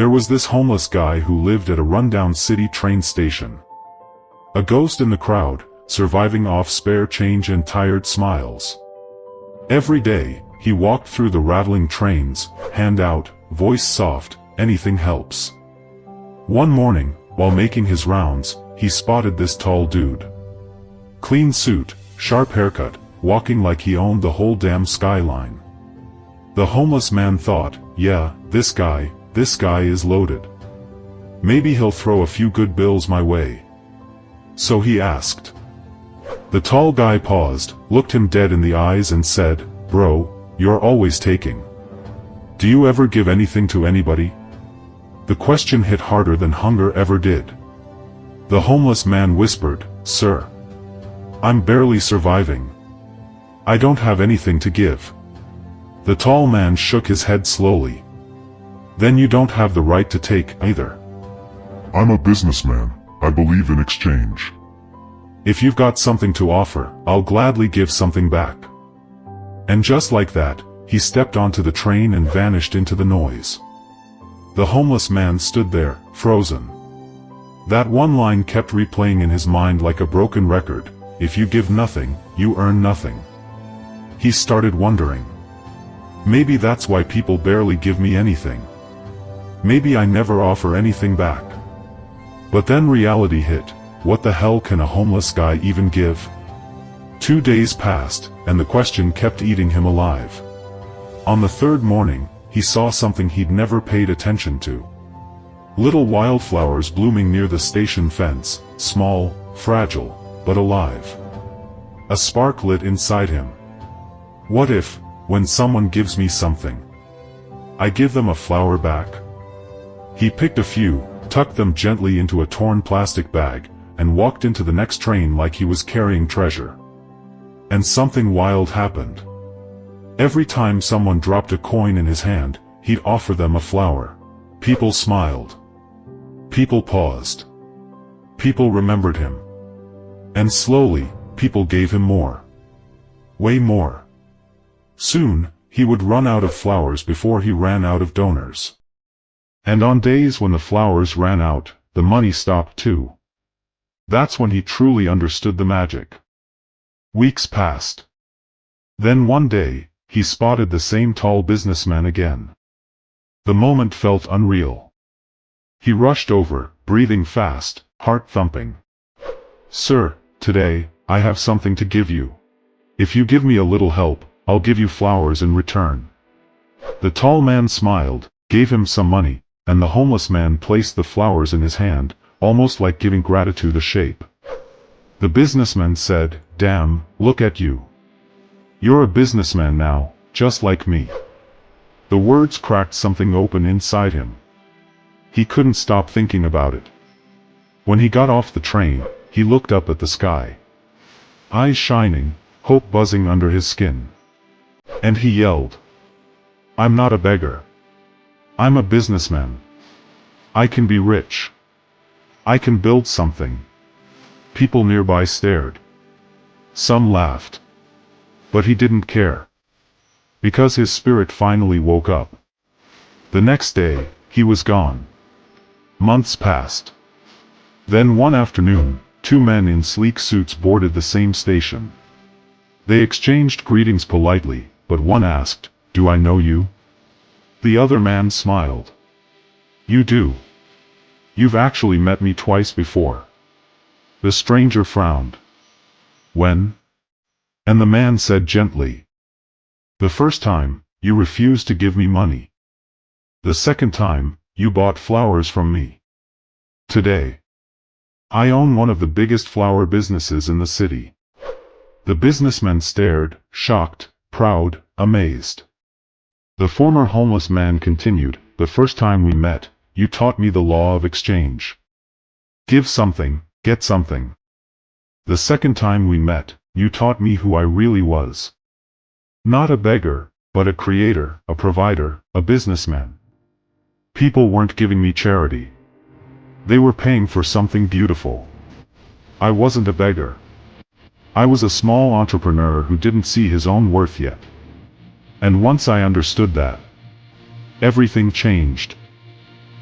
There was this homeless guy who lived at a rundown city train station. A ghost in the crowd, surviving off spare change and tired smiles. Every day, he walked through the rattling trains, hand out, voice soft, anything helps. One morning, while making his rounds, he spotted this tall dude. Clean suit, sharp haircut, walking like he owned the whole damn skyline. The homeless man thought, yeah, this guy is loaded. Maybe he'll throw a few good bills my way. So he asked. The tall guy paused, looked him dead in the eyes and said, "Bro, you're always taking. Do you ever give anything to anybody?" The question hit harder than hunger ever did. The homeless man whispered, "Sir, I'm barely surviving. I don't have anything to give." The tall man shook his head slowly. "Then you don't have the right to take either." "I'm a businessman. I believe in exchange." "If you've got something to offer, I'll gladly give something back." And just like that, he stepped onto the train and vanished into the noise. The homeless man stood there, frozen. That one line kept replaying in his mind like a broken record: if you give nothing, you earn nothing. He started wondering. Maybe that's why people barely give me anything. Maybe I never offer anything back. But then reality hit. What the hell can a homeless guy even give? 2 days passed, and the question kept eating him alive. On the third morning, he saw something he'd never paid attention to. Little wildflowers blooming near the station fence, small, fragile, but alive. A spark lit inside him. What if, when someone gives me something, I give them a flower back? He picked a few, tucked them gently into a torn plastic bag, and walked into the next train like he was carrying treasure. And something wild happened. Every time someone dropped a coin in his hand, he'd offer them a flower. People smiled. People paused. People remembered him. And slowly, people gave him more. Way more. Soon, he would run out of flowers before he ran out of donors. And on days when the flowers ran out, the money stopped too. That's when he truly understood the magic. Weeks passed. Then one day, he spotted the same tall businessman again. The moment felt unreal. He rushed over, breathing fast, heart thumping. "Sir, today, I have something to give you. If you give me a little help, I'll give you flowers in return." The tall man smiled, gave him some money, and the homeless man placed the flowers in his hand, almost like giving gratitude a shape. The businessman said, "Damn, look at you. You're a businessman now, just like me." The words cracked something open inside him. He couldn't stop thinking about it. When he got off the train, he looked up at the sky. Eyes shining, hope buzzing under his skin. And he yelled, "I'm not a beggar. I'm a businessman. I can be rich. I can build something." People nearby stared. Some laughed. But he didn't care. Because his spirit finally woke up. The next day, he was gone. Months passed. Then one afternoon, 2 men in sleek suits boarded the same station. They exchanged greetings politely, but one asked, "Do I know you?" The other man smiled. "You do. You've actually met me twice before." The stranger frowned. "When?" And the man said gently, "The first time, you refused to give me money. The second time, you bought flowers from me. Today, I own one of the biggest flower businesses in the city." The businessman stared, shocked, proud, amazed. The former homeless man continued, "The first time we met, you taught me the law of exchange. Give something, get something. The second time we met, you taught me who I really was. Not a beggar, but a creator, a provider, a businessman. People weren't giving me charity. They were paying for something beautiful. I wasn't a beggar. I was a small entrepreneur who didn't see his own worth yet. And once I understood that, everything changed.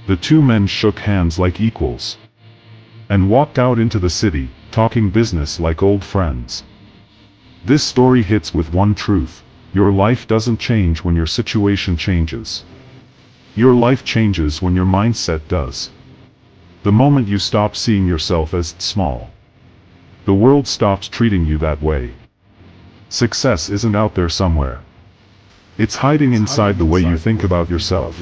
The two men shook hands like equals and walked out into the city, talking business like old friends. This story hits with one truth: your life doesn't change when your situation changes. Your life changes when your mindset does. The moment you stop seeing yourself as small, the world stops treating you that way. Success isn't out there somewhere. It's hiding inside the way you think about yourself.